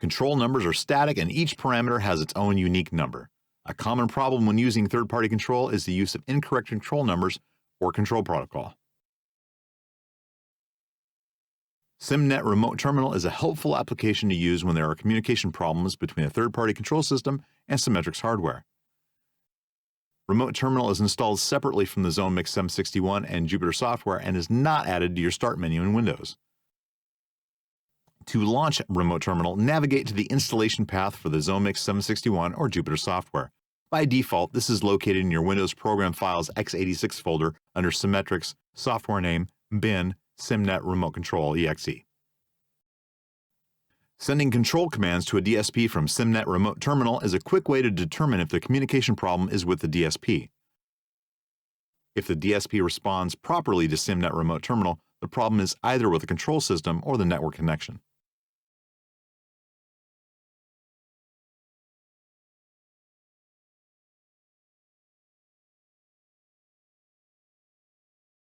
Control numbers are static and each parameter has its own unique number. A common problem when using third-party control is the use of incorrect control numbers or control protocol. SymNet Remote Terminal is a helpful application to use when there are communication problems between a third-party control system and Symetrix hardware. Remote Terminal is installed separately from the ZoneMix 761 and Jupyter software and is not added to your Start menu in Windows. To launch Remote Terminal, navigate to the installation path for the ZoneMix 761 or Jupyter software. By default, this is located in your Windows Program Files x86 folder under Symetrix, software name, bin, SymNet Remote Control exe. Sending control commands to a DSP from SymNet Remote Terminal is a quick way to determine if the communication problem is with the DSP. If the DSP responds properly to SymNet Remote Terminal, the problem is either with the control system or the network connection.